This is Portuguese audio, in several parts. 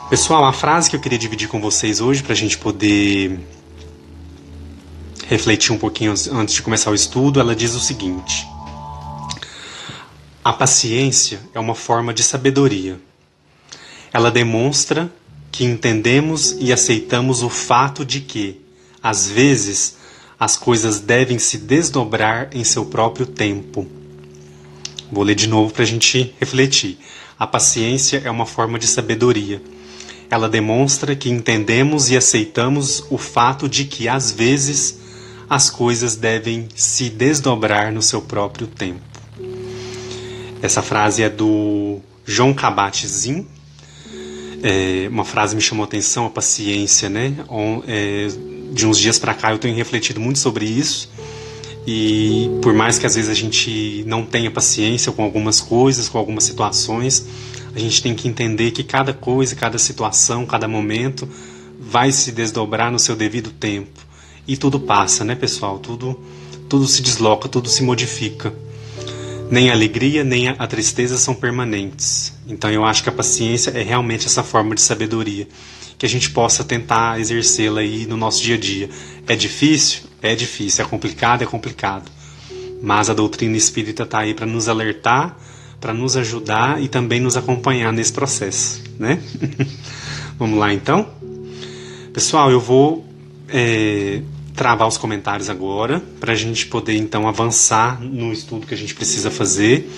Pessoal, a frase que eu queria dividir com vocês hoje, para a gente poder refletir um pouquinho antes de começar o estudo, ela diz o seguinte: a paciência é uma forma de sabedoria. Ela demonstra que entendemos e aceitamos o fato de que, às vezes, as coisas devem se desdobrar em seu próprio tempo. Vou ler de novo para a gente refletir. A paciência é uma forma de sabedoria. Ela demonstra que entendemos e aceitamos o fato de que, às vezes, as coisas devem se desdobrar no seu próprio tempo. Essa frase é do Jon Kabat-Zinn. Uma frase me chamou a atenção, a paciência, né? De uns dias para cá eu tenho refletido muito sobre isso. E por mais que às vezes a gente não tenha paciência com algumas coisas, com algumas situações, a gente tem que entender que cada coisa, cada situação, cada momento vai se desdobrar no seu devido tempo. E tudo passa, né, pessoal? Tudo se desloca, tudo se modifica. Nem a alegria, nem a tristeza são permanentes. Então eu acho que a paciência é realmente essa forma de sabedoria, que a gente possa tentar exercê-la aí no nosso dia a dia. É difícil? É difícil. É complicado? É complicado. Mas a doutrina espírita está aí para nos alertar, para nos ajudar e também nos acompanhar nesse processo, né? Vamos lá, então? Pessoal, eu vou travar os comentários agora, para a gente poder, então, avançar no estudo que a gente precisa fazer.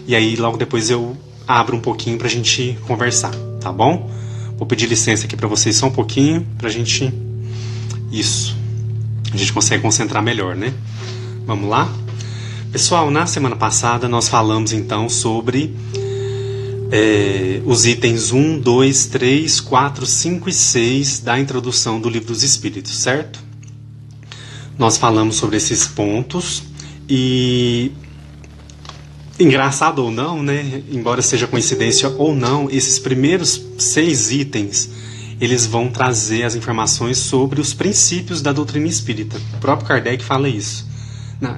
E aí, logo depois, eu abro um pouquinho para a gente conversar, tá bom? Vou pedir licença aqui para vocês só um pouquinho, para a gente... Isso. A gente consegue concentrar melhor, né? Vamos lá? Pessoal, na semana passada nós falamos então sobre os itens 1, 2, 3, 4, 5 e 6 da introdução do Livro dos Espíritos, certo? Nós falamos sobre esses pontos e, engraçado ou não, né? Embora seja coincidência ou não, esses primeiros 6 itens eles vão trazer as informações sobre os princípios da doutrina espírita. O próprio Kardec fala isso.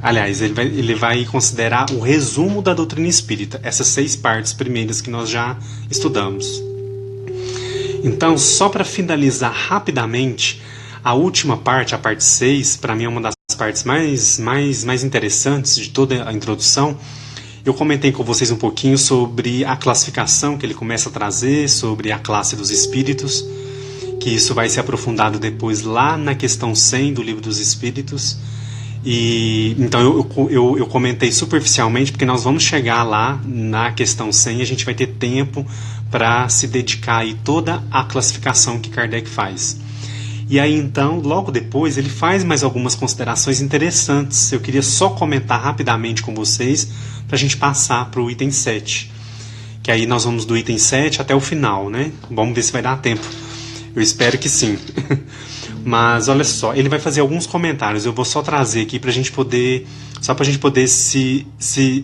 Aliás, ele vai considerar o resumo da doutrina espírita, essas 6 partes primeiras que nós já estudamos. Então, só para finalizar rapidamente, a última parte, a parte 6, para mim é uma das partes mais interessantes de toda a introdução. Eu comentei com vocês um pouquinho sobre a classificação que ele começa a trazer, sobre a classe dos espíritos, que isso vai ser aprofundado depois lá na questão 100 do Livro dos Espíritos. E então eu comentei superficialmente, porque nós vamos chegar lá na questão 100 e a gente vai ter tempo para se dedicar a toda a classificação que Kardec faz. E aí então, logo depois, ele faz mais algumas considerações interessantes. Eu queria só comentar rapidamente com vocês para a gente passar para o item 7. Que aí nós vamos do item 7 até o final, né? Vamos ver se vai dar tempo. Eu espero que sim. Mas olha só, ele vai fazer alguns comentários. Eu vou só trazer aqui para a gente poder, só para a gente poder se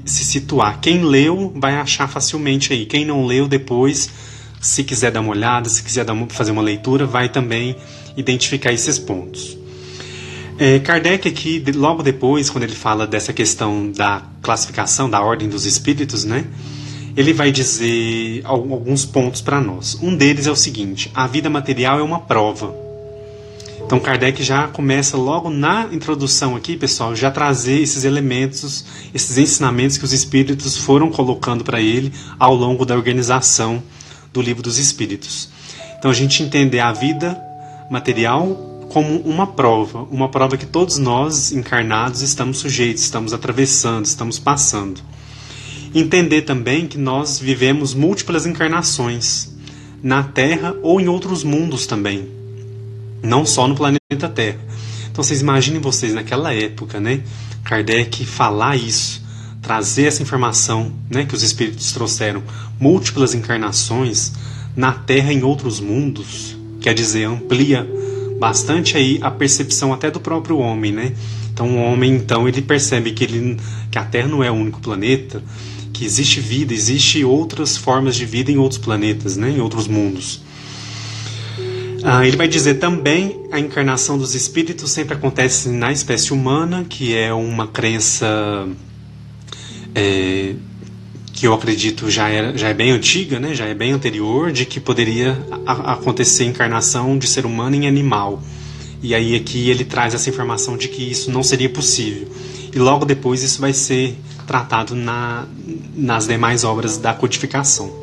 situar. Quem leu vai achar facilmente aí. Quem não leu depois, se quiser dar uma olhada, se quiser fazer uma leitura, vai também identificar esses pontos. Kardec aqui, logo depois, quando ele fala dessa questão da classificação, da ordem dos espíritos, né? Ele vai dizer alguns pontos para nós. Um deles é o seguinte: a vida material é uma prova. Então Kardec já começa logo na introdução aqui, pessoal, já trazer esses elementos, esses ensinamentos que os espíritos foram colocando para ele ao longo da organização do Livro dos Espíritos. Então a gente entender a vida material como uma prova que todos nós encarnados estamos sujeitos, estamos atravessando, estamos passando. Entender também que nós vivemos múltiplas encarnações na Terra ou em outros mundos também, não só no planeta Terra. Então vocês imaginem vocês naquela época, né? Kardec falar isso, trazer essa informação, né, que os espíritos trouxeram, múltiplas encarnações na Terra e em outros mundos, quer dizer, amplia bastante aí a percepção até do próprio homem, né? Então o homem, então, ele percebe que a Terra não é o único planeta, que existe vida, existe outras formas de vida em outros planetas, né, em outros mundos. Ele vai dizer também a encarnação dos espíritos sempre acontece na espécie humana, que é uma crença que eu acredito já é bem antiga, né? Já é bem anterior, de que poderia acontecer encarnação de ser humano em animal. E aí aqui ele traz essa informação de que isso não seria possível. E logo depois isso vai ser tratado nas demais obras da codificação.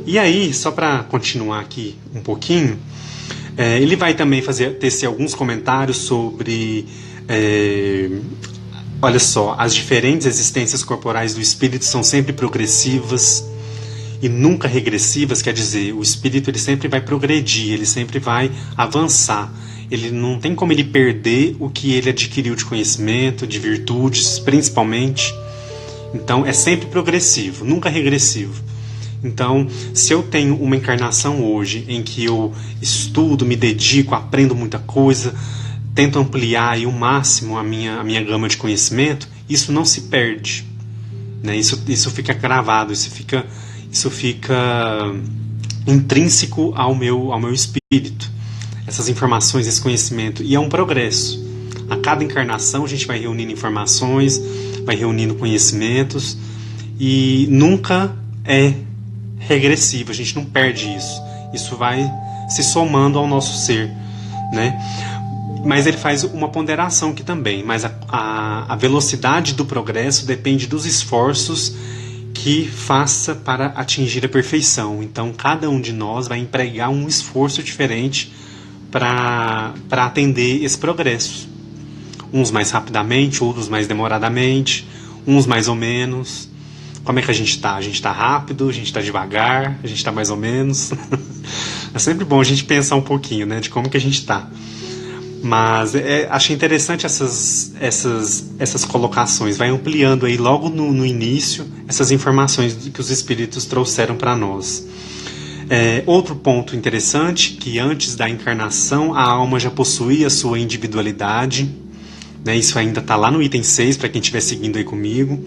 E aí, só para continuar aqui um pouquinho, ele vai também tecer alguns comentários sobre... olha só, as diferentes existências corporais do espírito são sempre progressivas e nunca regressivas, quer dizer, o espírito ele sempre vai progredir, ele sempre vai avançar. Ele não tem como ele perder o que ele adquiriu de conhecimento, de virtudes, principalmente. Então, é sempre progressivo, nunca regressivo. Então, se eu tenho uma encarnação hoje em que eu estudo, me dedico, aprendo muita coisa, tento ampliar aí o máximo a minha gama de conhecimento, isso não se perde, né? Isso fica gravado, isso fica intrínseco ao meu espírito. Essas informações, esse conhecimento, e é um progresso. A cada encarnação a gente vai reunindo informações, vai reunindo conhecimentos, e nunca é regressivo, a gente não perde isso. Isso vai se somando ao nosso ser, né? Mas ele faz uma ponderação aqui também, mas a velocidade do progresso depende dos esforços que faça para atingir a perfeição. Então cada um de nós vai empregar um esforço diferente para atender esse progresso. Uns mais rapidamente, outros mais demoradamente, uns mais ou menos. Como é que a gente está? A gente está rápido, a gente está devagar, a gente está mais ou menos. É sempre bom a gente pensar um pouquinho, né, de como que a gente está. Mas achei interessante essas colocações. Vai ampliando aí logo no início essas informações que os espíritos trouxeram para nós. Outro ponto interessante, que antes da encarnação a alma já possuía a sua individualidade, né? Isso ainda está lá no item 6, para quem estiver seguindo aí comigo.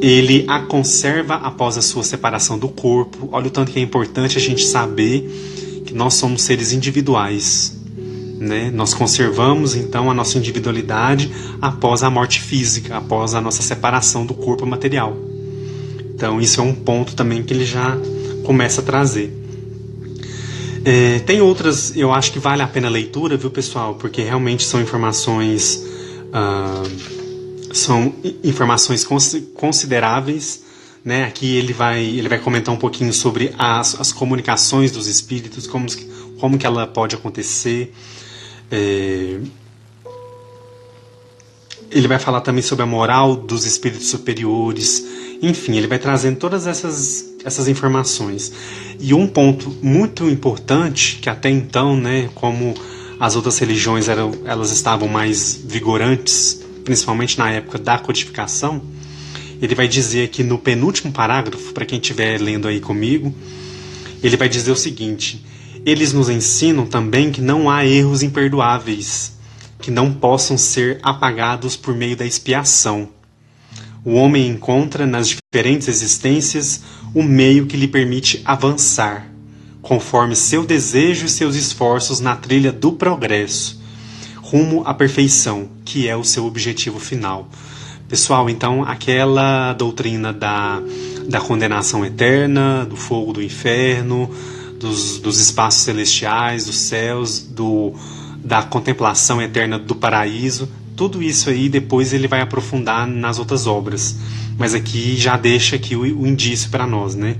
Ele a conserva após a sua separação do corpo. Olha o tanto que é importante a gente saber que nós somos seres individuais, né? Nós conservamos então a nossa individualidade após a morte física, após a nossa separação do corpo material. Então isso é um ponto também que ele já começa a trazer. Tem outras, eu acho que vale a pena a leitura, viu, pessoal? Porque realmente são informações consideráveis, né? Aqui ele vai comentar um pouquinho sobre as comunicações dos espíritos, como que ela pode acontecer. Ele vai falar também sobre a moral dos espíritos superiores. Enfim, ele vai trazendo todas essas informações. E um ponto muito importante, que até então, né, como as outras religiões elas estavam mais vigorantes, principalmente na época da codificação, ele vai dizer aqui no penúltimo parágrafo, para quem estiver lendo aí comigo, ele vai dizer o seguinte: eles nos ensinam também que não há erros imperdoáveis, que não possam ser apagados por meio da expiação. O homem encontra nas diferentes existências o meio que lhe permite avançar, conforme seu desejo e seus esforços na trilha do progresso, rumo à perfeição, que é o seu objetivo final. Pessoal, então aquela doutrina da condenação eterna, do fogo do inferno, dos espaços celestiais, dos céus, da contemplação eterna do paraíso, tudo isso aí depois ele vai aprofundar nas outras obras, mas aqui já deixa aqui o indício para nós, né?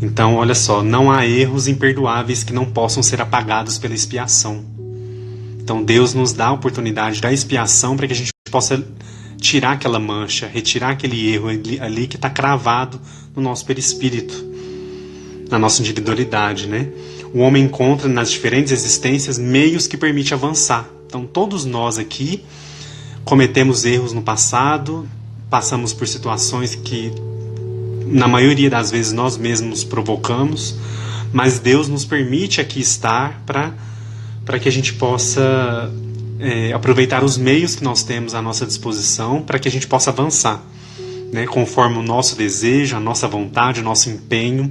Então, olha só, não há erros imperdoáveis que não possam ser apagados pela expiação. Então Deus nos dá a oportunidade da expiação para que a gente possa tirar aquela mancha, retirar aquele erro ali que está cravado no nosso perispírito, na nossa individualidade, né? O homem encontra nas diferentes existências meios que permitem avançar. Então todos nós aqui cometemos erros no passado, passamos por situações que na maioria das vezes nós mesmos provocamos, mas Deus nos permite aqui estar para que a gente possa aproveitar os meios que nós temos à nossa disposição para que a gente possa avançar, né, conforme o nosso desejo, a nossa vontade, o nosso empenho,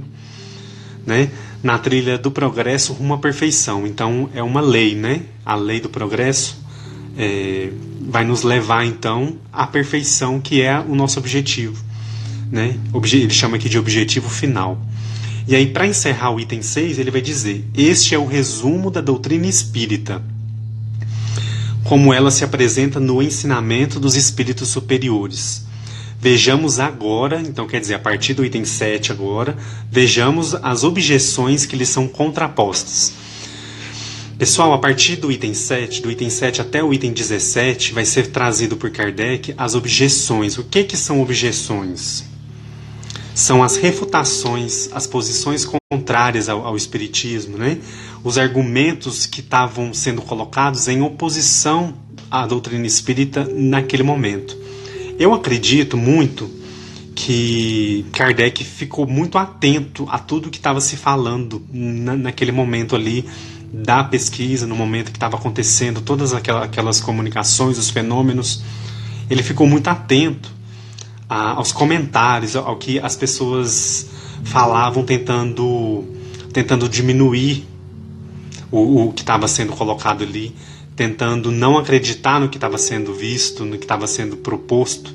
né, na trilha do progresso rumo à perfeição. Então é uma lei, né? A lei do progresso vai nos levar então à perfeição, que é o nosso objetivo, né? Ele chama aqui de objetivo final. E aí, para encerrar o item 6, ele vai dizer: este é o resumo da doutrina espírita, como ela se apresenta no ensinamento dos espíritos superiores. Vejamos agora, então quer dizer, a partir do item 7 agora, vejamos as objeções que lhes são contrapostas. Pessoal, a partir do item 7 até o item 17, vai ser trazido por Kardec as objeções. O que são objeções? São as refutações, as posições contrárias ao Espiritismo, né? Os argumentos que estavam sendo colocados em oposição à doutrina espírita naquele momento. Eu acredito muito que Kardec ficou muito atento a tudo que estava se falando naquele momento ali da pesquisa, no momento que estava acontecendo, todas aquelas comunicações, os fenômenos. Ele ficou muito atento aos comentários, ao que as pessoas falavam, tentando diminuir o que estava sendo colocado ali, tentando não acreditar no que estava sendo visto, no que estava sendo proposto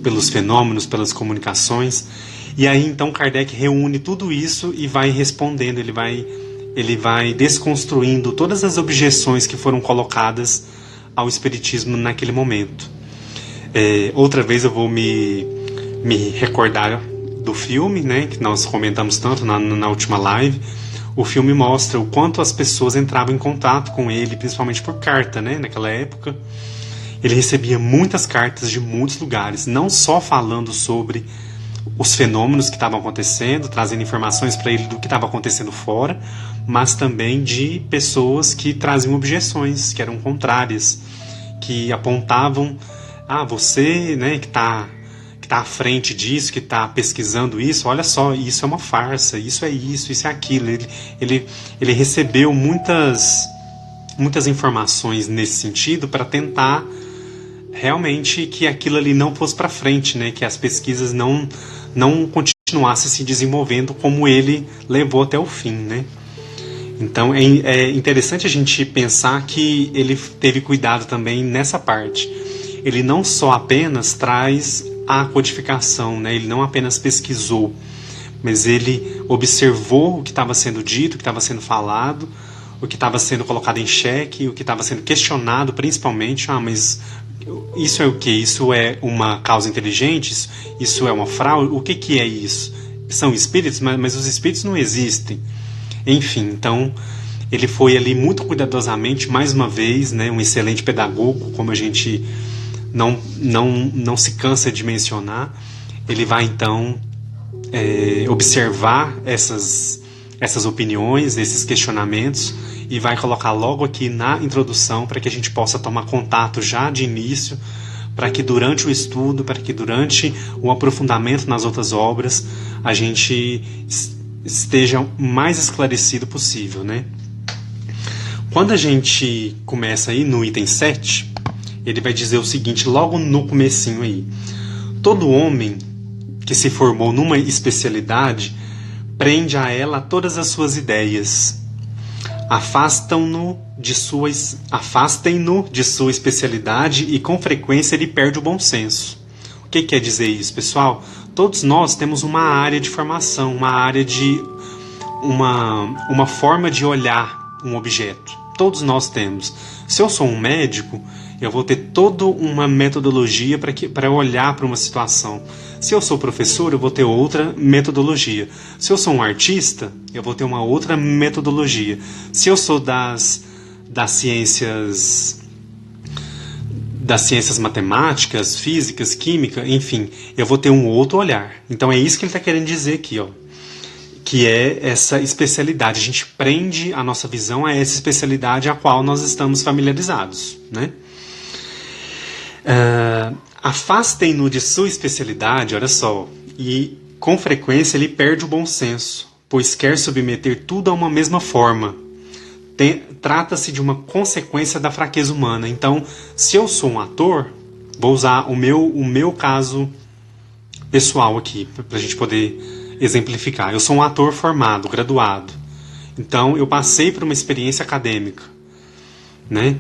pelos fenômenos, pelas comunicações. E aí então Kardec reúne tudo isso e vai respondendo, ele vai desconstruindo todas as objeções que foram colocadas ao Espiritismo naquele momento. Outra vez eu vou me recordar do filme, né, que nós comentamos tanto na última live. O filme mostra o quanto as pessoas entravam em contato com ele, principalmente por carta, né, naquela época. Ele recebia muitas cartas de muitos lugares, não só falando sobre os fenômenos que estavam acontecendo, trazendo informações para ele do que estava acontecendo fora, mas também de pessoas que traziam objeções, que eram contrárias, que apontavam: você, né, que está à frente disso, que está pesquisando isso, olha só, isso é uma farsa, isso é aquilo. Ele recebeu muitas informações nesse sentido para tentar realmente que aquilo ali não fosse para frente, né, que as pesquisas não continuassem se desenvolvendo como ele levou até o fim, né? Então é interessante a gente pensar que ele teve cuidado também nessa parte. Ele não só apenas traz a codificação, né? Ele não apenas pesquisou, mas ele observou o que estava sendo dito, o que estava sendo falado, o que estava sendo colocado em xeque, o que estava sendo questionado, principalmente. Mas isso é o quê? Isso é uma causa inteligente? Isso é uma fraude? O que é isso? São espíritos? Mas os espíritos não existem. Enfim, então ele foi ali muito cuidadosamente, mais uma vez, né, um excelente pedagogo, como a gente não se cansa de mencionar. Ele vai então observar essas opiniões, esses questionamentos, e vai colocar logo aqui na introdução para que a gente possa tomar contato já de início, para que durante o estudo, para que durante o aprofundamento nas outras obras, a gente esteja o mais esclarecido possível, né? Quando a gente começa aí no item 7, ele vai dizer o seguinte, logo no comecinho aí: todo homem que se formou numa especialidade prende a ela todas as suas ideias. Afastem-no de sua especialidade e com frequência ele perde o bom senso. O que quer dizer isso, pessoal? Todos nós temos uma área de formação, uma área de uma forma de olhar um objeto. Todos nós temos. Se eu sou um médico, eu vou ter toda uma metodologia para olhar para uma situação. Se eu sou professor, eu vou ter outra metodologia. Se eu sou um artista, eu vou ter uma outra metodologia. Se eu sou das ciências matemáticas, físicas, química, enfim, eu vou ter um outro olhar. Então é isso que ele está querendo dizer aqui, ó, que é essa especialidade. A gente prende a nossa visão a essa especialidade a qual nós estamos familiarizados, né? Afastem-no de sua especialidade, olha só, e com frequência ele perde o bom senso, pois quer submeter tudo a uma mesma forma. Trata-se de uma consequência da fraqueza humana. Então, se eu sou um ator, vou usar o meu caso pessoal aqui, para a gente poder exemplificar. Eu sou um ator formado, graduado. Então, eu passei por uma experiência acadêmica, né?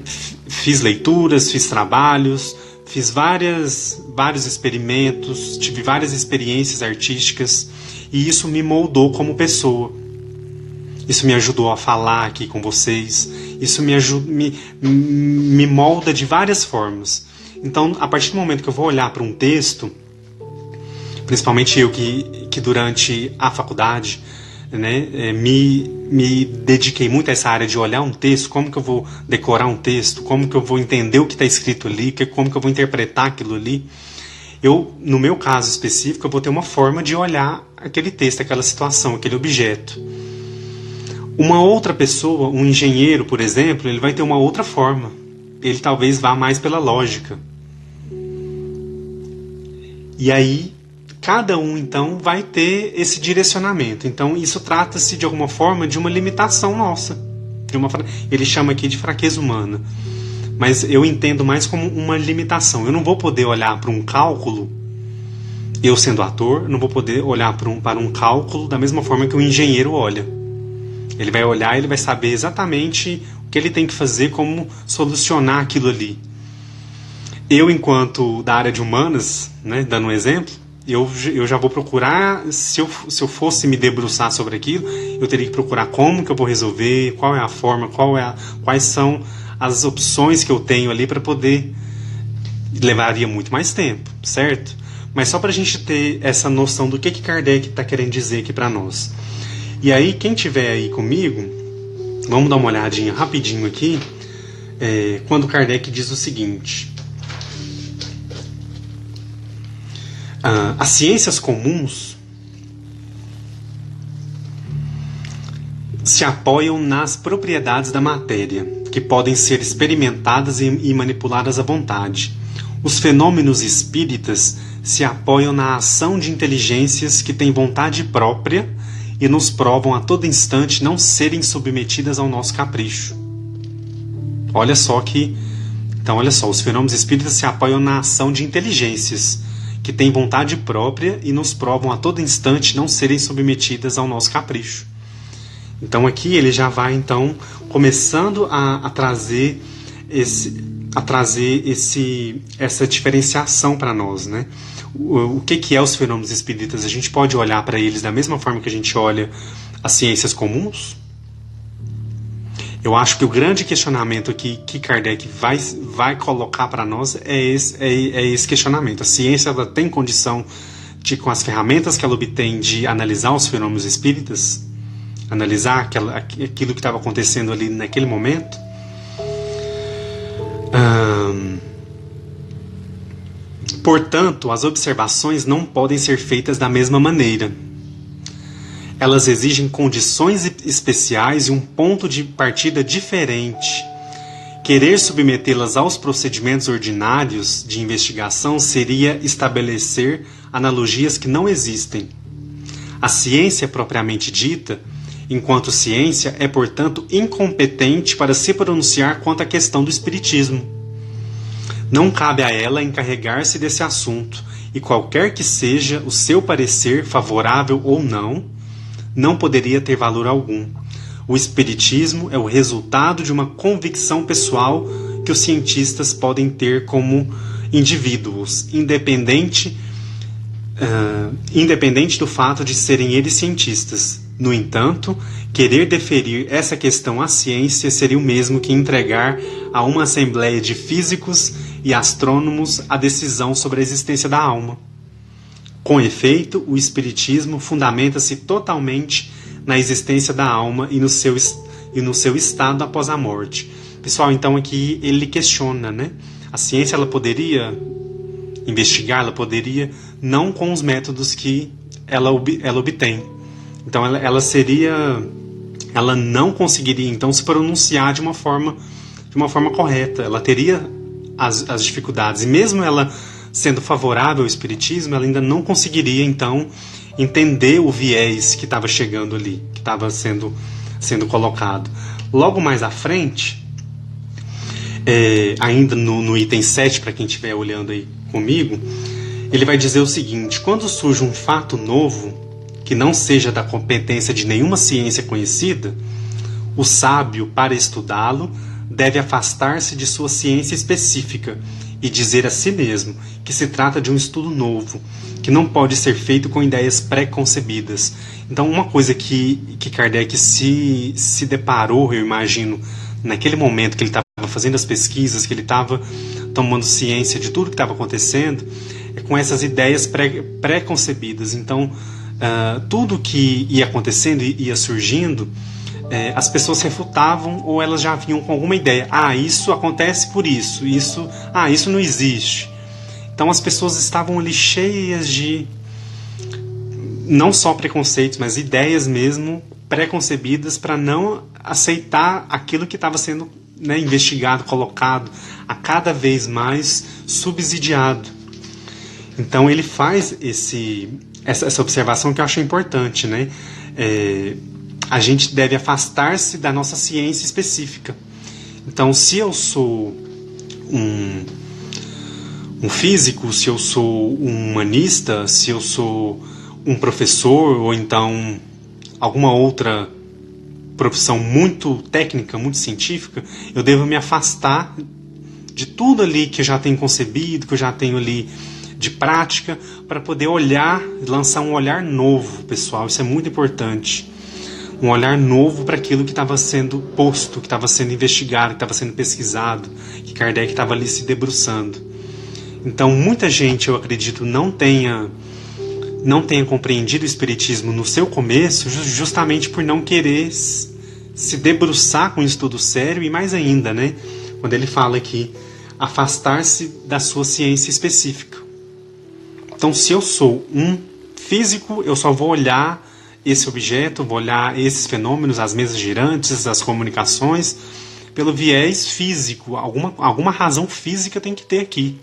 Fiz leituras, fiz trabalhos, fiz vários experimentos, tive várias experiências artísticas e isso me moldou como pessoa. Isso me ajudou a falar aqui com vocês, isso me molda de várias formas. Então, a partir do momento que eu vou olhar para um texto, principalmente eu que durante a faculdade, né, me dediquei muito a essa área de olhar um texto, como que eu vou decorar um texto, como que eu vou entender o que está escrito ali, como que eu vou interpretar aquilo ali. No meu caso específico, eu vou ter uma forma de olhar aquele texto, aquela situação, aquele objeto. Uma outra pessoa, um engenheiro, por exemplo, ele vai ter uma outra forma. Ele talvez vá mais pela lógica. E aí, cada um, então, vai ter esse direcionamento. Então, isso trata-se, de alguma forma, de uma limitação nossa. Ele chama aqui de fraqueza humana. Mas eu entendo mais como uma limitação. Eu não vou poder olhar para um cálculo, eu sendo ator, não vou poder olhar para um cálculo da mesma forma que o engenheiro olha. Ele vai olhar e ele vai saber exatamente o que ele tem que fazer, como solucionar aquilo ali. Eu, enquanto da área de humanas, né, dando um exemplo, eu já vou procurar, se eu fosse me debruçar sobre aquilo, eu teria que procurar como que eu vou resolver, qual é a forma, quais são as opções que eu tenho ali para poder... Levaria muito mais tempo, certo? Mas só para a gente ter essa noção do que Kardec está querendo dizer aqui para nós. E aí, quem tiver aí comigo, vamos dar uma olhadinha rapidinho aqui, quando Kardec diz o seguinte: as ciências comuns se apoiam nas propriedades da matéria, que podem ser experimentadas e manipuladas à vontade. Os fenômenos espíritas se apoiam na ação de inteligências que têm vontade própria e nos provam a todo instante não serem submetidas ao nosso capricho. Olha só, os fenômenos espíritas se apoiam na ação de inteligências que têm vontade própria e nos provam a todo instante não serem submetidas ao nosso capricho. Então aqui ele já vai então começando a trazer essa diferenciação para nós, né? O que é os fenômenos espíritas? A gente pode olhar para eles da mesma forma que a gente olha as ciências comuns? Eu acho que o grande questionamento aqui que Kardec vai colocar para nós é esse questionamento. A ciência, ela tem condição de, com as ferramentas que ela obtém, de analisar os fenômenos espíritas? Analisar aquilo que estava acontecendo ali naquele momento? Portanto, as observações não podem ser feitas da mesma maneira. Elas exigem condições especiais e um ponto de partida diferente. Querer submetê-las aos procedimentos ordinários de investigação seria estabelecer analogias que não existem. A ciência propriamente dita, enquanto ciência, é, portanto, incompetente para se pronunciar quanto à questão do espiritismo. Não cabe a ela encarregar-se desse assunto, e qualquer que seja o seu parecer, favorável ou não poderia ter valor algum. O espiritismo é o resultado de uma convicção pessoal que os cientistas podem ter como indivíduos, independente do fato de serem eles cientistas. No entanto, querer deferir essa questão à ciência seria o mesmo que entregar a uma assembleia de físicos e astrônomos a decisão sobre a existência da alma. Com efeito, o espiritismo fundamenta-se totalmente na existência da alma e no seu estado após a morte. Pessoal, então aqui ele questiona, né? A ciência, ela poderia investigar, ela poderia, não com os métodos que ela obtém. Então ela não conseguiria então se pronunciar de uma forma correta. Ela teria as dificuldades, e mesmo ela sendo favorável ao espiritismo, ela ainda não conseguiria então entender o viés que estava chegando ali, que estava sendo colocado. Logo mais à frente, ainda no item 7, para quem estiver olhando aí comigo, ele vai dizer o seguinte: quando surge um fato novo que não seja da competência de nenhuma ciência conhecida, o sábio, para estudá-lo, deve afastar-se de sua ciência específica e dizer a si mesmo que se trata de um estudo novo, que não pode ser feito com ideias pré-concebidas. Então, uma coisa que Kardec se deparou, eu imagino, naquele momento que ele estava fazendo as pesquisas, que ele estava tomando ciência de tudo que estava acontecendo, é com essas ideias pré-concebidas. Então, tudo que ia acontecendo e ia surgindo, as pessoas refutavam ou elas já vinham com alguma ideia. Isso acontece por isso. Isso não existe. Então as pessoas estavam ali cheias de não só preconceitos, mas ideias mesmo pré-concebidas para não aceitar aquilo que estava sendo, né, investigado, colocado, a cada vez mais subsidiado. Então ele faz essa observação que eu acho importante, né? A gente deve afastar-se da nossa ciência específica. Então, se eu sou um físico, se eu sou um humanista, se eu sou um professor, ou então alguma outra profissão muito técnica, muito científica, eu devo me afastar de tudo ali que eu já tenho concebido, que eu já tenho ali de prática, para poder olhar, lançar um olhar novo, pessoal. Isso é muito importante. Um olhar novo para aquilo que estava sendo posto, que estava sendo investigado, que estava sendo pesquisado, que Kardec estava ali se debruçando. Então, muita gente, eu acredito, não tenha compreendido o Espiritismo no seu começo, justamente por não querer se debruçar com um estudo sério, e mais ainda, né, quando ele fala aqui, afastar-se da sua ciência específica. Então, se eu sou um físico, eu só vou olhar esse objeto, vou olhar esses fenômenos, as mesas girantes, as comunicações, pelo viés físico. Alguma razão física tem que ter aqui.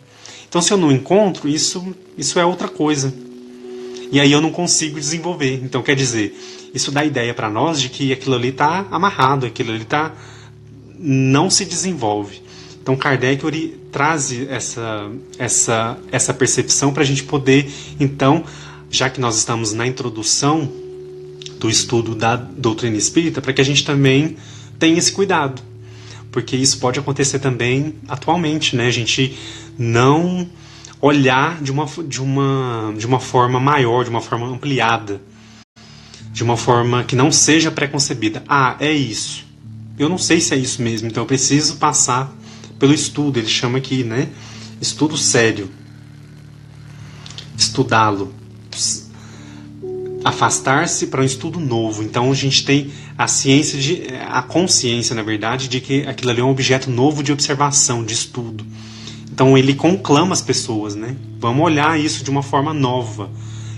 Então, se eu não encontro, isso é outra coisa. E aí eu não consigo desenvolver. Então, quer dizer, isso dá ideia para nós de que aquilo ali está amarrado, aquilo ali não se desenvolve. Então, Kardec traz essa percepção para a gente poder, então, já que nós estamos na introdução do estudo da doutrina espírita, para que a gente também tenha esse cuidado. Porque isso pode acontecer também atualmente, né? A gente não olhar de uma forma maior, de uma forma ampliada, de uma forma que não seja preconcebida. É isso. Eu não sei se é isso mesmo, então eu preciso passar pelo estudo. Ele chama aqui, né? Estudo sério. Estudá-lo. Afastar-se para um estudo novo. Então a gente tem a consciência, na verdade, de que aquilo ali é um objeto novo de observação, de estudo. Então ele conclama as pessoas, né? Vamos olhar isso de uma forma nova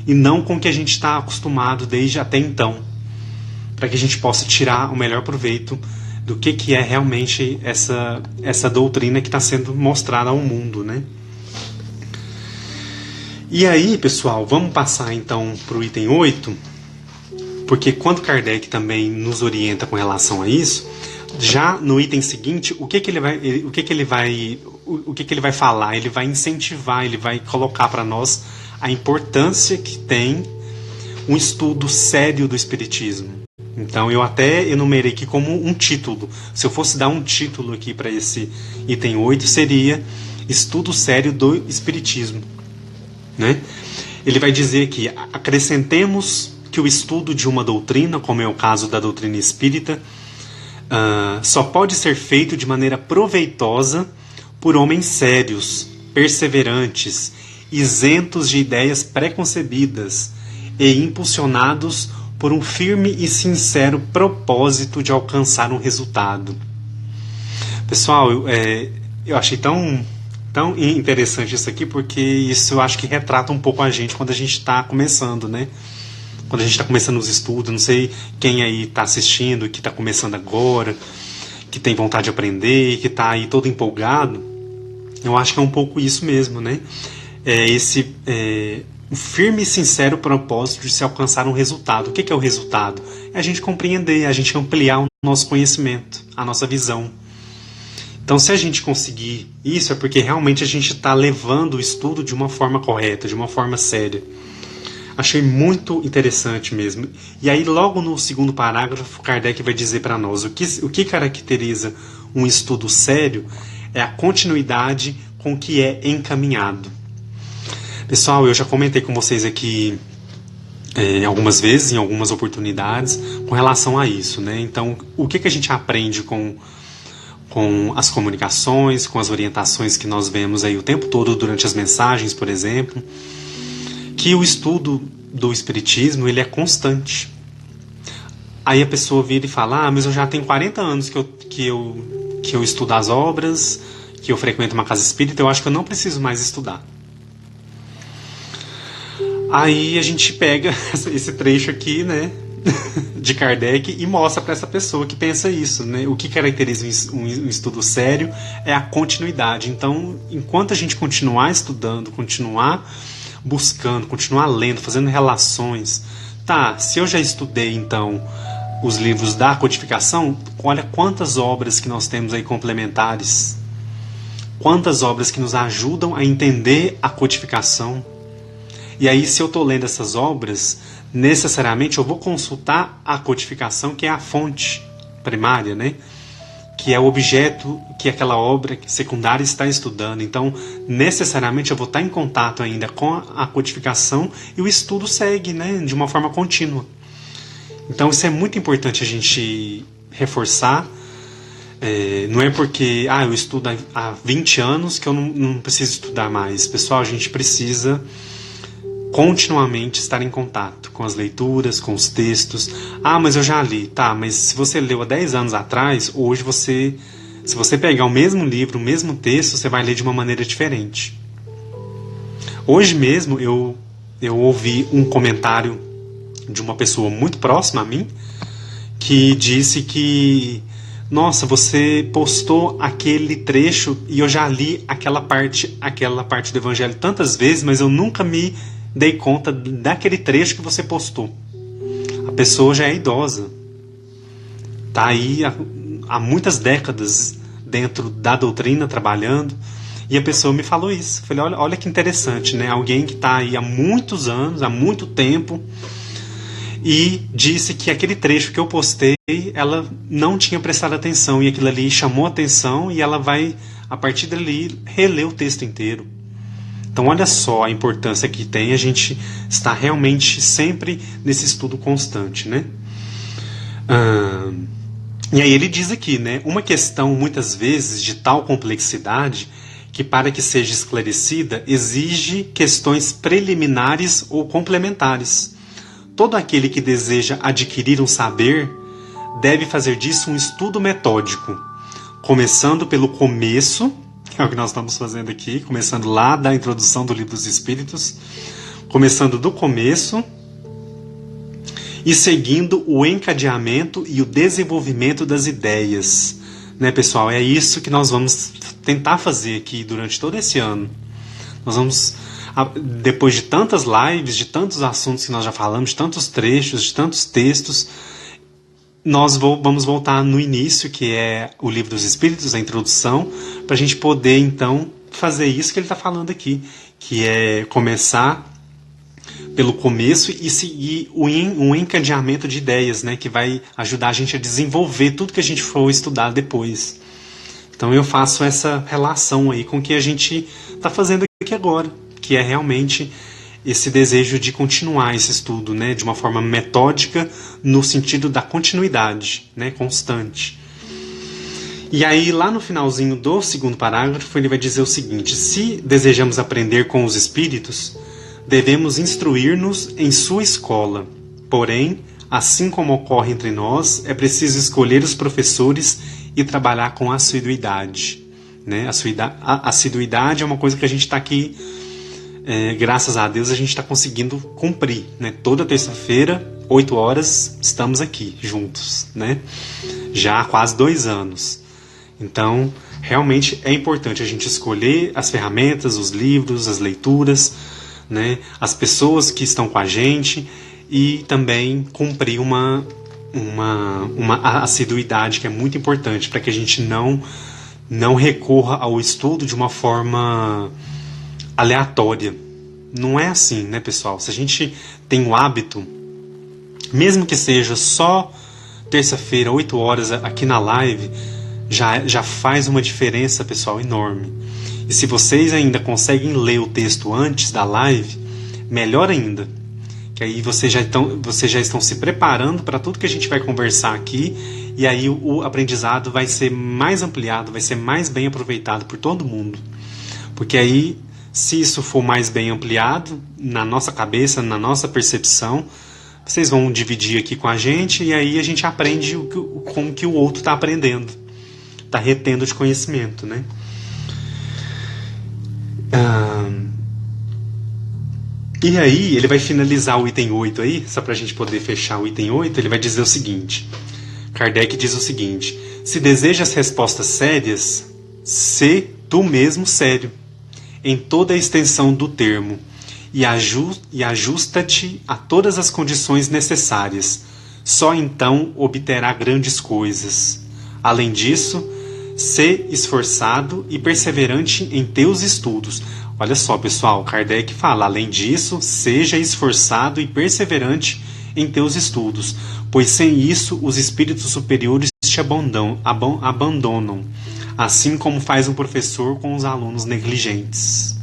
e não com o que a gente está acostumado desde até então, para que a gente possa tirar o melhor proveito do que é realmente essa doutrina que está sendo mostrada ao mundo, né? E aí, pessoal, vamos passar então para o item 8, porque quando Kardec também nos orienta com relação a isso, já no item seguinte, o que ele vai falar? Ele vai incentivar, ele vai colocar para nós a importância que tem um estudo sério do Espiritismo. Então eu até enumerei aqui como um título. Se eu fosse dar um título aqui para esse item 8, seria Estudo Sério do Espiritismo. Né? Ele vai dizer que acrescentemos que o estudo de uma doutrina, como é o caso da doutrina espírita, só pode ser feito de maneira proveitosa por homens sérios, perseverantes, isentos de ideias preconcebidas e impulsionados por um firme e sincero propósito de alcançar um resultado. Pessoal, eu achei tão interessante isso aqui, porque isso eu acho que retrata um pouco a gente quando a gente está começando, né? Quando a gente está começando os estudos. Não sei quem aí está assistindo, que está começando agora, que tem vontade de aprender, que está aí todo empolgado. Eu acho que é um pouco isso mesmo, né? Um firme e sincero propósito de se alcançar um resultado. O que é o resultado? É a gente compreender, a gente ampliar o nosso conhecimento, a nossa visão. Então, se a gente conseguir isso, é porque realmente a gente está levando o estudo de uma forma correta, de uma forma séria. Achei muito interessante mesmo. E aí, logo no segundo parágrafo, Kardec vai dizer para nós o que caracteriza um estudo sério é a continuidade com que é encaminhado. Pessoal, eu já comentei com vocês aqui algumas vezes, em algumas oportunidades, com relação a isso, né? Então, o que a gente aprende com as comunicações, com as orientações que nós vemos aí o tempo todo durante as mensagens, por exemplo, que o estudo do Espiritismo, ele é constante. Aí a pessoa vira e fala, mas eu já tenho 40 anos que eu estudo as obras, que eu frequento uma casa espírita, eu acho que eu não preciso mais estudar. Aí a gente pega esse trecho aqui, né, de Kardec e mostra para essa pessoa que pensa isso, né? O que caracteriza um estudo sério é a continuidade. Então, enquanto a gente continuar estudando, continuar buscando, continuar lendo, fazendo relações, se eu já estudei então os livros da codificação, olha quantas obras que nós temos aí complementares, quantas obras que nos ajudam a entender a codificação. E aí, se eu estou lendo essas obras, necessariamente eu vou consultar a codificação, que é a fonte primária, né? Que é o objeto que aquela obra secundária está estudando. Então, necessariamente eu vou estar em contato ainda com a codificação e o estudo segue, né? De uma forma contínua. Então, isso é muito importante a gente reforçar. Não é porque eu estudo há 20 anos que eu não preciso estudar mais. Pessoal, a gente precisa continuamente estar em contato com as leituras, com os textos. Mas eu já li. Mas se você leu há 10 anos atrás, hoje se você pegar o mesmo livro, o mesmo texto, você vai ler de uma maneira diferente. Hoje mesmo eu ouvi um comentário de uma pessoa muito próxima a mim, que disse que, nossa, você postou aquele trecho e eu já li aquela parte do Evangelho tantas vezes, mas eu nunca me dei conta daquele trecho que você postou. A pessoa já é idosa, está aí há muitas décadas dentro da doutrina, trabalhando, e a pessoa me falou isso. Eu falei, olha que interessante, né? Alguém que está aí há muitos anos, há muito tempo, e disse que aquele trecho que eu postei, ela não tinha prestado atenção, e aquilo ali chamou a atenção, e ela vai, a partir dali, reler o texto inteiro. Então, olha só a importância que tem a gente estar realmente sempre nesse estudo constante, né? E aí ele diz aqui, né? Uma questão, muitas vezes, de tal complexidade que, para que seja esclarecida, exige questões preliminares ou complementares. Todo aquele que deseja adquirir um saber deve fazer disso um estudo metódico, começando pelo começo, que é o que nós estamos fazendo aqui, começando lá da introdução do Livro dos Espíritos, começando do começo e seguindo o encadeamento e o desenvolvimento das ideias. Né, pessoal? É isso que nós vamos tentar fazer aqui durante todo esse ano. Nós vamos, depois de tantas lives, de tantos assuntos que nós já falamos, de tantos trechos, de tantos textos, nós vamos voltar no início, que é o Livro dos Espíritos, a introdução, para a gente poder, então, fazer isso que ele está falando aqui, que é começar pelo começo e seguir um encadeamento de ideias, né, que vai ajudar a gente a desenvolver tudo que a gente for estudar depois. Então eu faço essa relação aí com o que a gente está fazendo aqui agora, que é realmente esse desejo de continuar esse estudo, né, de uma forma metódica, no sentido da continuidade, né, constante. E aí, lá no finalzinho do segundo parágrafo, ele vai dizer o seguinte: se desejamos aprender com os espíritos, devemos instruir-nos em sua escola. Porém, assim como ocorre entre nós, é preciso escolher os professores e trabalhar com assiduidade. Né? A assiduidade é uma coisa que a gente está aqui, graças a Deus, a gente está conseguindo cumprir. Né? Toda terça-feira, 8 horas, estamos aqui juntos. Né? Já há quase 2 anos. Então, realmente é importante a gente escolher as ferramentas, os livros, as leituras, né, as pessoas que estão com a gente, e também cumprir uma assiduidade que é muito importante para que a gente não recorra ao estudo de uma forma aleatória. Não é assim, né, pessoal? Se a gente tem o hábito, mesmo que seja só terça-feira, 8 horas aqui na live, já faz uma diferença, pessoal, enorme. E se vocês ainda conseguem ler o texto antes da live, melhor ainda. Que aí vocês já estão se preparando para tudo que a gente vai conversar aqui, e aí o aprendizado vai ser mais ampliado, vai ser mais bem aproveitado por todo mundo. Porque aí, se isso for mais bem ampliado na nossa cabeça, na nossa percepção, vocês vão dividir aqui com a gente, e aí a gente aprende com o que o outro está aprendendo, está retendo de conhecimento, né? E aí ele vai finalizar o item 8 aí, só para a gente poder fechar o item 8, ele vai dizer o seguinte. Kardec diz o seguinte: se desejas respostas sérias, sê tu mesmo sério, em toda a extensão do termo, e ajusta-te a todas as condições necessárias. Só então obterá grandes coisas. Além disso, sê esforçado e perseverante em teus estudos. Olha só, pessoal, Kardec fala, além disso, seja esforçado e perseverante em teus estudos, pois sem isso os espíritos superiores te abandonam, assim como faz um professor com os alunos negligentes.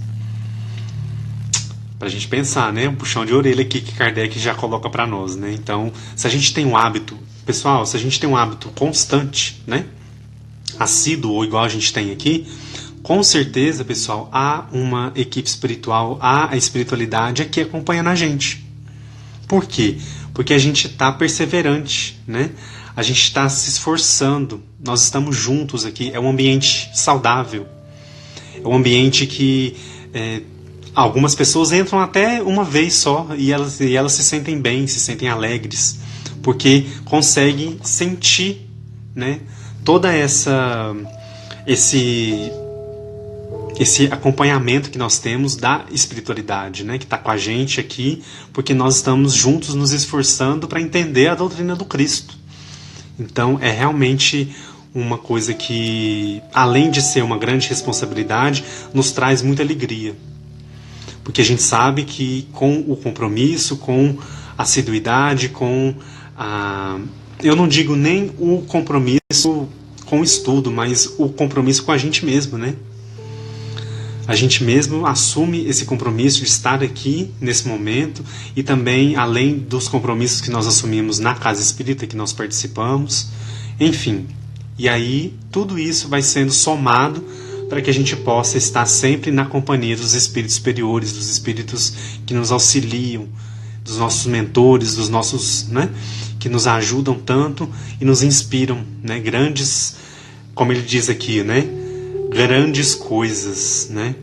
Pra gente pensar, né? Um puxão de orelha aqui que Kardec já coloca para nós, né? Então, se a gente tem um hábito, pessoal, se a gente tem um hábito constante, né? Assíduo, ou igual a gente tem aqui, com certeza, pessoal, há uma equipe espiritual, há a espiritualidade aqui acompanhando a gente. Por quê? Porque a gente está perseverante, né? A gente está se esforçando, nós estamos juntos aqui, é um ambiente saudável, é um ambiente que algumas pessoas entram até uma vez só e elas se sentem bem, se sentem alegres, porque conseguem sentir, né, toda esse acompanhamento que nós temos da espiritualidade, né, que está com a gente aqui, porque nós estamos juntos nos esforçando para entender a doutrina do Cristo. Então é realmente uma coisa que, além de ser uma grande responsabilidade, nos traz muita alegria. Porque a gente sabe que com o compromisso, com a assiduidade, eu não digo nem o compromisso com o estudo, mas o compromisso com a gente mesmo, né? A gente mesmo assume esse compromisso de estar aqui nesse momento, e também além dos compromissos que nós assumimos na casa espírita que nós participamos, enfim. E aí tudo isso vai sendo somado para que a gente possa estar sempre na companhia dos espíritos superiores, dos espíritos que nos auxiliam, dos nossos mentores, dos nossos, né, que nos ajudam tanto e nos inspiram, né, grandes, como ele diz aqui, né, grandes coisas, né?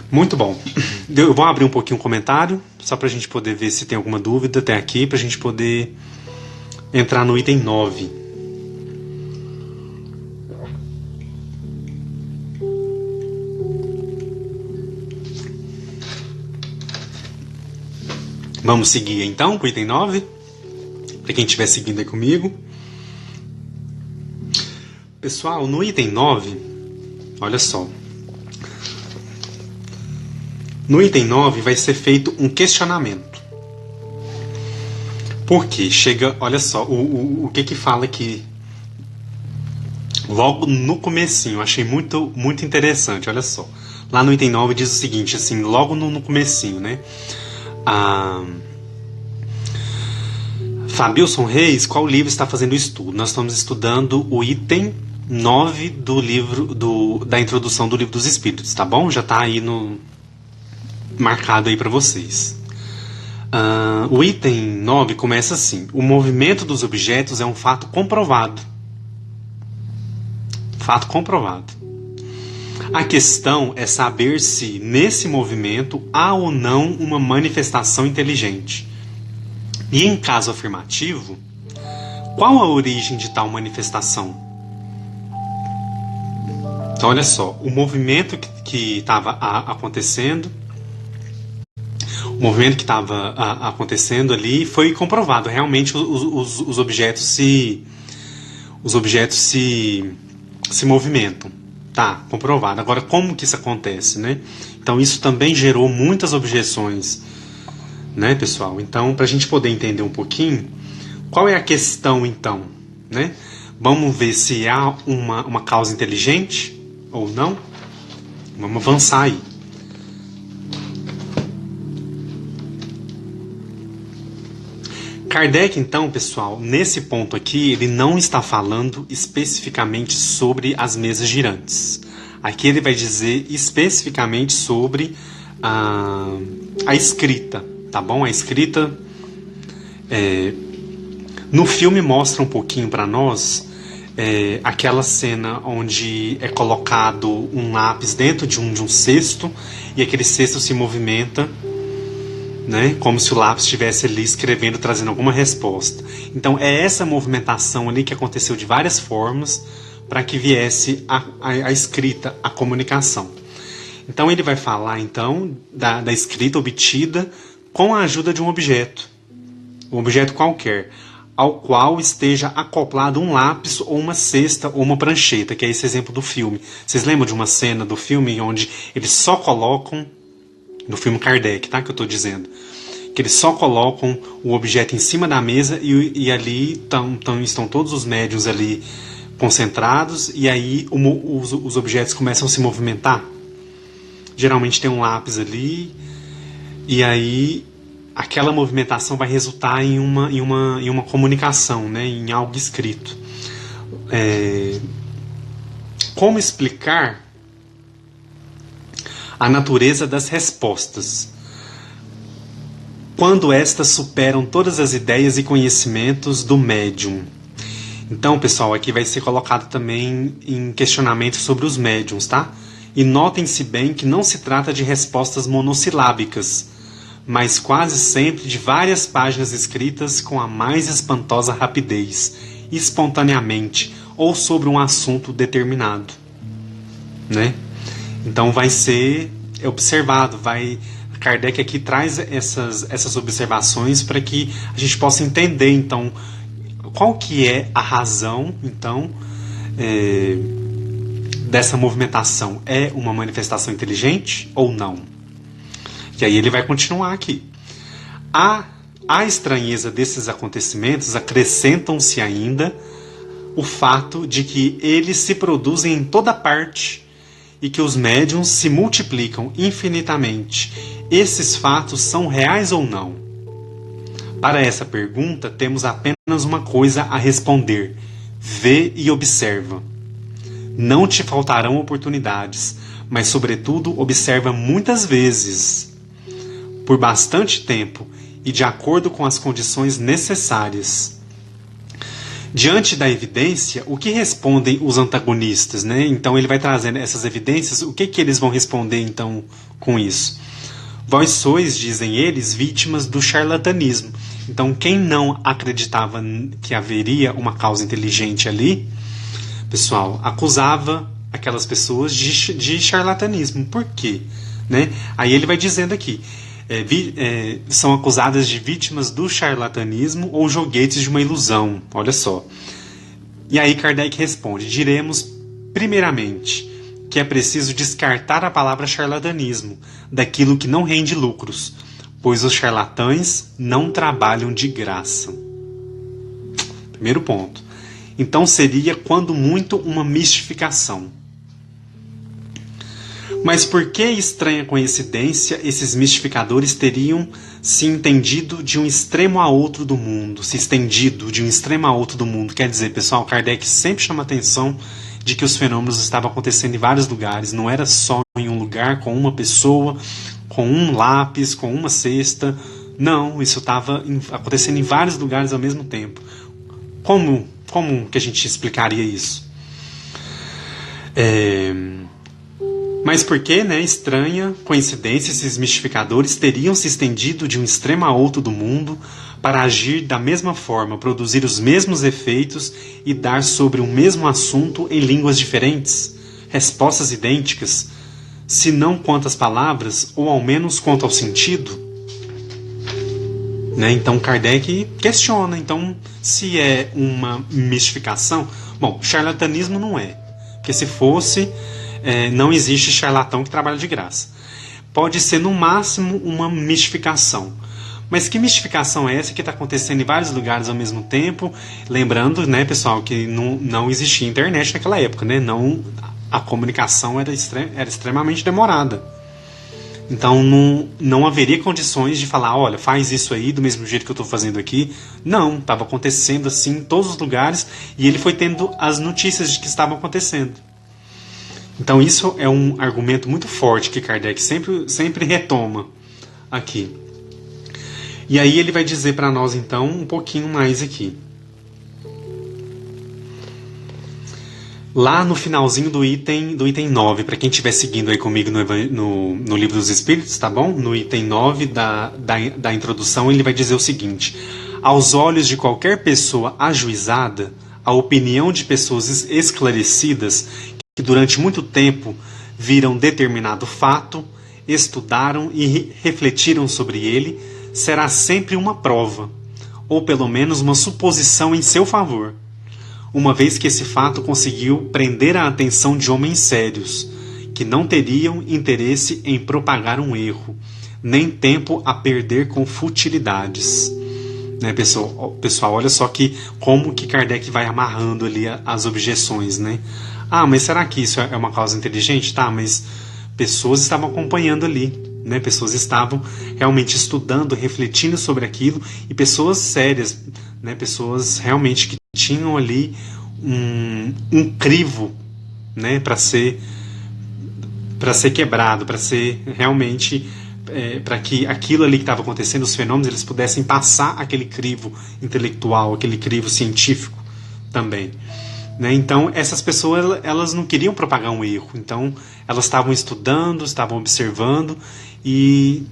Muito bom. Eu vou abrir um pouquinho o comentário, só para a gente poder ver se tem alguma dúvida até aqui, para a gente poder entrar no item 9. Vamos seguir então com o item 9, para quem estiver seguindo aí comigo. Pessoal, no item 9, olha só. No item 9 vai ser feito um questionamento. Porque chega, olha só, o que fala aqui logo no comecinho, eu achei muito, muito interessante, olha só. Lá no item 9 diz o seguinte, assim, logo no comecinho, né? Fabilson Reis, qual livro está fazendo o estudo? Nós estamos estudando o item 9 do livro, da introdução do Livro dos Espíritos, tá bom? Já está aí marcado aí para vocês. O item 9 começa assim: o movimento dos objetos é um fato comprovado. Fato comprovado. A questão é saber se nesse movimento há ou não uma manifestação inteligente. E em caso afirmativo, qual a origem de tal manifestação? Então, olha só, o movimento que estava acontecendo, ali foi comprovado. Realmente os objetos se movimentam. Tá, comprovado. Agora, como que isso acontece, né? Então, isso também gerou muitas objeções, né, pessoal? Então, para a gente poder entender um pouquinho, qual é a questão, então, né? Vamos ver se há uma causa inteligente ou não? Vamos avançar aí. Kardec, então, pessoal, nesse ponto aqui, ele não está falando especificamente sobre as mesas girantes. Aqui ele vai dizer especificamente sobre a escrita, tá bom? A escrita, no filme mostra um pouquinho para nós aquela cena onde é colocado um lápis dentro de um cesto e aquele cesto se movimenta, né, como se o lápis estivesse ali escrevendo, trazendo alguma resposta. Então é essa movimentação ali que aconteceu de várias formas para que viesse a escrita, a comunicação. Então ele vai falar então da escrita obtida com a ajuda de um objeto qualquer, ao qual esteja acoplado um lápis ou uma cesta ou uma prancheta, que é esse exemplo do filme. Vocês lembram de uma cena do filme onde eles só colocam, no filme Kardec, tá, que eu estou dizendo, que eles só colocam o objeto em cima da mesa e ali estão todos os médiuns ali concentrados, e aí os objetos começam a se movimentar. Geralmente tem um lápis ali, e aí aquela movimentação vai resultar em uma comunicação, né, em algo escrito. Como explicar a natureza das respostas quando estas superam todas as ideias e conhecimentos do médium? Então, pessoal, aqui vai ser colocado também em questionamento sobre os médiums, tá? E notem-se bem que não se trata de respostas monossilábicas, mas quase sempre de várias páginas escritas com a mais espantosa rapidez, espontaneamente, ou sobre um assunto determinado, né? Então vai ser observado, Kardec aqui traz essas observações para que a gente possa entender, então, qual que é a razão, então, dessa movimentação. É uma manifestação inteligente ou não? E aí ele vai continuar aqui. À estranheza desses acontecimentos acrescentam-se ainda o fato de que eles se produzem em toda parte e que os médiuns se multiplicam infinitamente. Esses fatos são reais ou não? Para essa pergunta, temos apenas uma coisa a responder: vê e observa. Não te faltarão oportunidades, mas, sobretudo, observa muitas vezes, por bastante tempo e de acordo com as condições necessárias. Diante da evidência, o que respondem os antagonistas, né? Então ele vai trazendo essas evidências, o que eles vão responder então com isso? Vós sois, dizem eles, vítimas do charlatanismo. Então quem não acreditava que haveria uma causa inteligente ali, pessoal, acusava aquelas pessoas de charlatanismo. Por quê? Né? Aí ele vai dizendo aqui, são acusadas de vítimas do charlatanismo ou joguetes de uma ilusão. Olha só. E aí Kardec responde: diremos, primeiramente, que é preciso descartar a palavra charlatanismo daquilo que não rende lucros, pois os charlatães não trabalham de graça. Primeiro ponto. Então seria, quando muito, uma mistificação. Mas por que estranha coincidência esses mistificadores teriam se entendido de um extremo a outro do mundo, se estendido de um extremo a outro do mundo? Quer dizer, pessoal, Kardec sempre chama a atenção de que os fenômenos estavam acontecendo em vários lugares, não era só em um lugar, com uma pessoa, com um lápis, com uma cesta. Não, isso estava acontecendo em vários lugares ao mesmo tempo. Como que a gente explicaria isso? Mas por que, né, estranha coincidência, esses mistificadores teriam se estendido de um extremo a outro do mundo para agir da mesma forma, produzir os mesmos efeitos e dar sobre o mesmo assunto em línguas diferentes, respostas idênticas, se não quanto às palavras, ou ao menos quanto ao sentido? Né? Então Kardec questiona, então, se é uma mistificação. Bom, charlatanismo não é, porque se fosse, não existe charlatão que trabalha de graça. Pode ser, no máximo, uma mistificação. Mas que mistificação é essa que está acontecendo em vários lugares ao mesmo tempo? Lembrando, né, pessoal, que não existia internet naquela época, né? A comunicação era extremamente demorada. Então não haveria condições de falar, olha, faz isso aí do mesmo jeito que eu estou fazendo aqui. Não, estava acontecendo assim em todos os lugares e ele foi tendo as notícias de que estavam acontecendo. Então isso é um argumento muito forte que Kardec sempre retoma aqui. E aí ele vai dizer para nós então um pouquinho mais aqui. Lá no finalzinho do item 9, para quem estiver seguindo aí comigo no Livro dos Espíritos, tá bom? No item 9 da introdução, ele vai dizer o seguinte: aos olhos de qualquer pessoa ajuizada, a opinião de pessoas esclarecidas que durante muito tempo viram determinado fato, estudaram e refletiram sobre ele, será sempre uma prova, ou pelo menos uma suposição em seu favor, uma vez que esse fato conseguiu prender a atenção de homens sérios, que não teriam interesse em propagar um erro, nem tempo a perder com futilidades. Né, pessoal, olha só como que Kardec vai amarrando ali as objeções, né? Ah, mas será que isso é uma causa inteligente? Tá, mas pessoas estavam acompanhando ali, né? Pessoas estavam realmente estudando, refletindo sobre aquilo, e pessoas sérias, né? Pessoas realmente que tinham ali um crivo, né? Para ser quebrado, para ser realmente para que aquilo ali que estava acontecendo, os fenômenos, eles pudessem passar aquele crivo intelectual, aquele crivo científico também. Né? Então, essas pessoas, elas não queriam propagar um erro. Então, elas estavam estudando, estavam observando e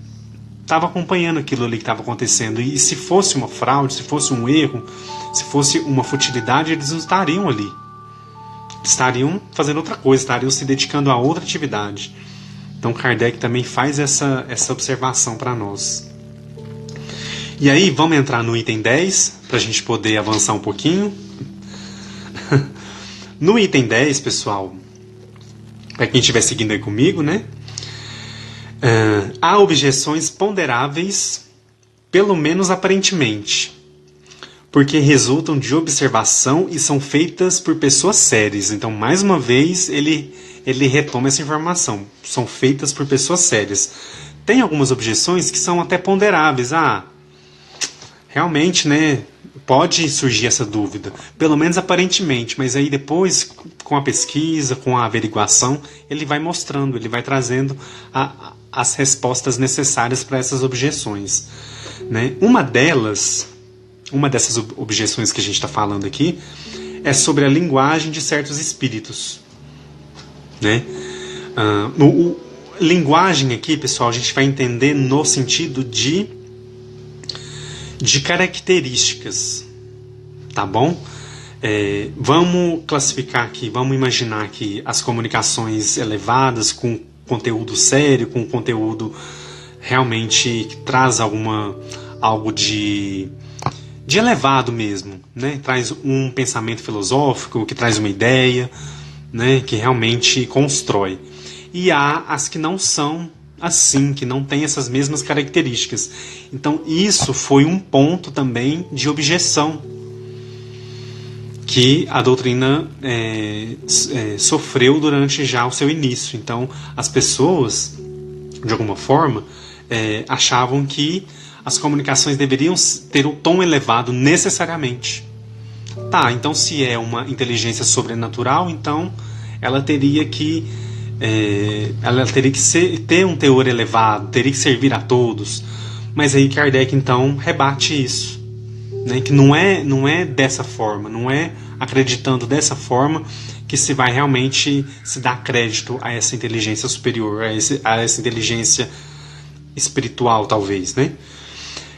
estavam acompanhando aquilo ali que estava acontecendo. E se fosse uma fraude, se fosse um erro, se fosse uma futilidade, eles não estariam ali. Estariam fazendo outra coisa, estariam se dedicando a outra atividade. Então, Kardec também faz essa observação para nós. E aí, vamos entrar no item 10, para a gente poder avançar um pouquinho. No item 10, pessoal, para quem estiver seguindo aí comigo, né? Há objeções ponderáveis, pelo menos aparentemente, porque resultam de observação e são feitas por pessoas sérias. Então, mais uma vez, ele retoma essa informação. São feitas por pessoas sérias. Tem algumas objeções que são até ponderáveis. Realmente, né? Pode surgir essa dúvida, pelo menos aparentemente, mas aí depois, com a pesquisa, com a averiguação, ele vai mostrando, ele vai trazendo as respostas necessárias para essas objeções. Né? Uma dessas objeções que a gente está falando aqui é sobre a linguagem de certos espíritos. Né? Linguagem aqui, pessoal, a gente vai entender no sentido de características, tá bom? Vamos classificar aqui, vamos imaginar aqui as comunicações elevadas com conteúdo sério, com conteúdo realmente que traz algo de elevado mesmo, né? Traz um pensamento filosófico, que traz uma ideia, né? Que realmente constrói. E há as que não são assim, que não tem essas mesmas características. Então isso foi um ponto também de objeção que a doutrina sofreu durante já o seu início. Então as pessoas, de alguma forma, achavam que as comunicações deveriam ter o tom elevado necessariamente. Tá, então se é uma inteligência sobrenatural, então ela teria que ter um teor elevado, teria que servir a todos. Mas aí Kardec então rebate isso, né? Que não é dessa forma, não é acreditando dessa forma que se vai realmente se dar crédito a essa inteligência superior, a essa inteligência espiritual, talvez, né?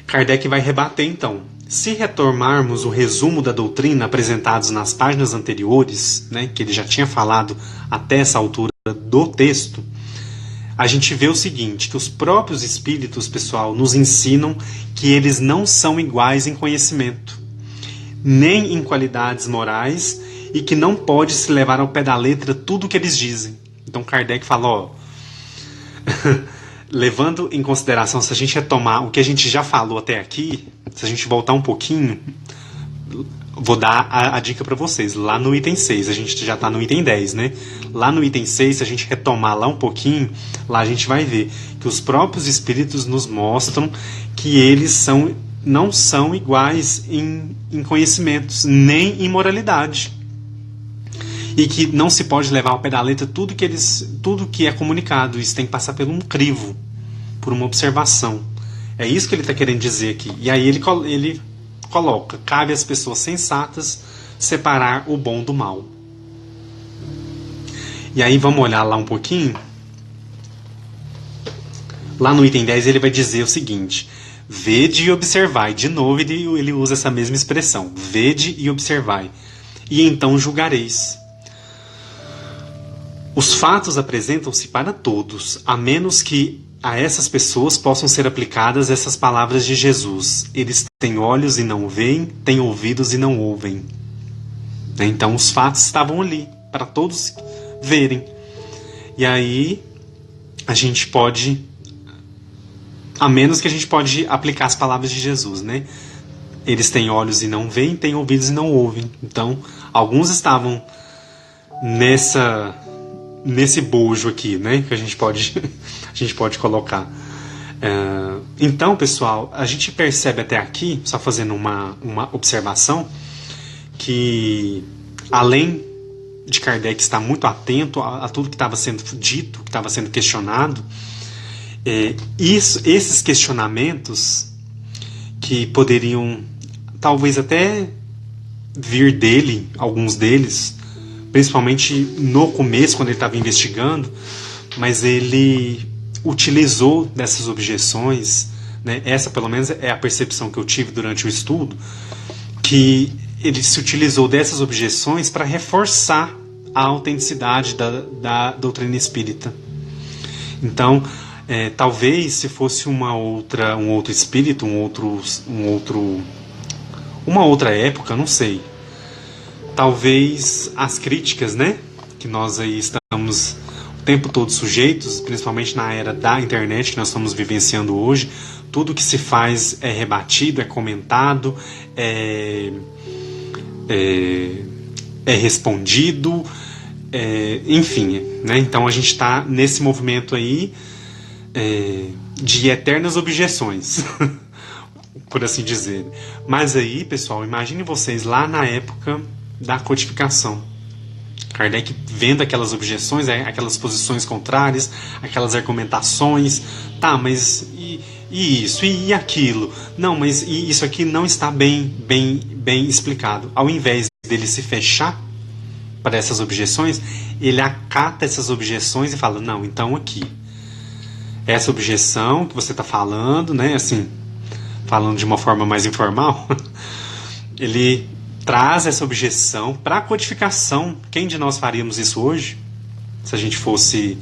Kardec vai rebater então. Se retomarmos o resumo da doutrina apresentados nas páginas anteriores, né, que ele já tinha falado até essa altura do texto, a gente vê o seguinte, que os próprios espíritos, pessoal, nos ensinam que eles não são iguais em conhecimento, nem em qualidades morais, e que não pode se levar ao pé da letra tudo o que eles dizem. Então Kardec fala, levando em consideração, se a gente retomar o que a gente já falou até aqui, se a gente voltar um pouquinho, vou dar a dica para vocês. Lá no item 6, a gente já está no item 10, né? Lá no item 6, se a gente retomar lá um pouquinho, lá a gente vai ver que os próprios espíritos nos mostram que eles não são iguais em conhecimentos, nem em moralidade. E que não se pode levar ao pé da letra tudo que é comunicado. Isso tem que passar por um crivo, por uma observação. É isso que ele está querendo dizer aqui. E aí ele coloca: cabe às pessoas sensatas separar o bom do mal. E aí vamos olhar lá um pouquinho. Lá no item 10 ele vai dizer o seguinte: vede e observai. De novo ele usa essa mesma expressão: vede e observai, e então julgareis. Os fatos apresentam-se para todos, a menos que a essas pessoas possam ser aplicadas essas palavras de Jesus: eles têm olhos e não veem, têm ouvidos e não ouvem. Então os fatos estavam ali para todos verem. E aí a gente pode, a menos que a gente pode aplicar as palavras de Jesus, né? Eles têm olhos e não veem, têm ouvidos e não ouvem. Então alguns estavam nesse bojo aqui, né, que a gente pode colocar. Então, pessoal, a gente percebe até aqui, só fazendo uma observação, que além de Kardec estar muito atento a tudo que estava sendo dito, que estava sendo questionado, esses questionamentos que poderiam talvez até vir dele, alguns deles, principalmente no começo, quando ele estava investigando, mas ele utilizou dessas objeções, né? Essa pelo menos é a percepção que eu tive durante o estudo, que ele se utilizou dessas objeções para reforçar a autenticidade da doutrina espírita. Então, talvez se fosse um outro espírito, uma outra época, não sei, talvez as críticas, né, que nós aí estamos o tempo todo sujeitos, principalmente na era da internet que nós estamos vivenciando hoje, tudo que se faz é rebatido, é comentado, é respondido, enfim, né? Então a gente está nesse movimento aí de eternas objeções, por assim dizer. Mas aí, pessoal, imagine vocês lá na época da codificação. Kardec vendo aquelas objeções, aquelas posições contrárias, aquelas argumentações, tá, mas e isso, e aquilo? Não, mas isso aqui não está bem explicado. Ao invés dele se fechar para essas objeções, ele acata essas objeções e fala: não, então aqui, essa objeção que você está falando, né, assim, falando de uma forma mais informal, ele traz essa objeção para a codificação. Quem de nós faríamos isso hoje? Se a gente fosse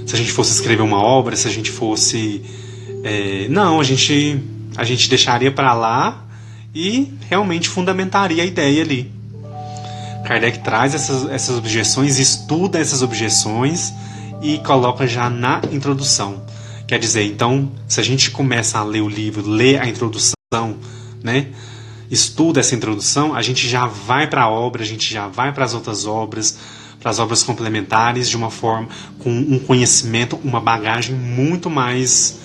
escrever uma obra, se a gente fosse... não, a gente deixaria para lá e realmente fundamentaria a ideia ali. Kardec traz essas objeções, estuda essas objeções e coloca já na introdução. Quer dizer, então, se a gente começa a ler o livro, lê a introdução, né, estuda essa introdução, a gente já vai para a obra, a gente já vai para as outras obras, para as obras complementares, de uma forma, com um conhecimento, uma bagagem muito mais,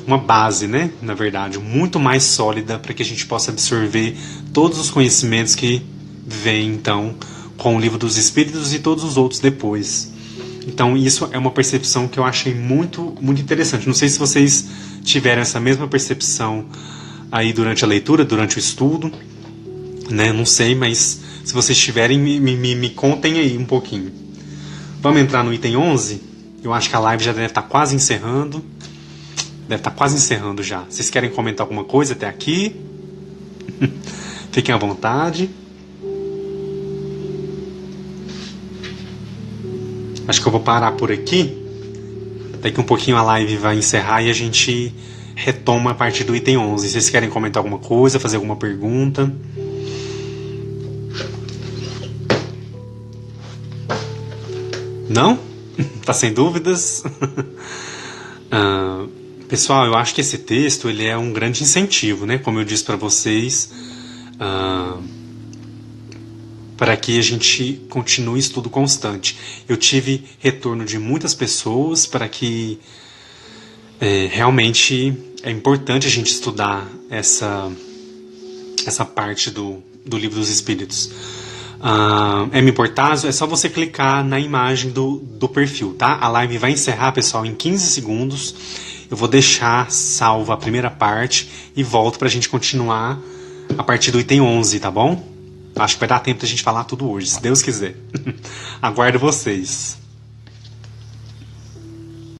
uma base, né, na verdade, muito mais sólida, para que a gente possa absorver todos os conhecimentos que vêm, então, com o Livro dos Espíritos e todos os outros depois. Então, isso é uma percepção que eu achei muito, muito interessante. Não sei se vocês tiveram essa mesma percepção aí durante a leitura, durante o estudo, né? Não sei, mas se vocês tiverem, me contem aí um pouquinho. Vamos entrar no item 11? Eu acho que a live já deve estar quase encerrando. Deve estar quase encerrando já. Vocês querem comentar alguma coisa até aqui? Fiquem à vontade. Acho que eu vou parar por aqui. Daqui um pouquinho a live vai encerrar e a gente retoma a partir do item 11. Vocês querem comentar alguma coisa, fazer alguma pergunta? Não? Tá sem dúvidas? Pessoal, eu acho que esse texto ele é um grande incentivo, né? Como eu disse para vocês, para que a gente continue estudo constante. Eu tive retorno de muitas pessoas para que realmente é importante a gente estudar essa parte do Livro dos Espíritos. M. Portazo, é só você clicar na imagem do perfil, tá? A live vai encerrar, pessoal, em 15 segundos. Eu vou deixar salva a primeira parte e volto pra gente continuar a partir do item 11, tá bom? Acho que vai dar tempo da gente falar tudo hoje, se Deus quiser. Aguardo vocês.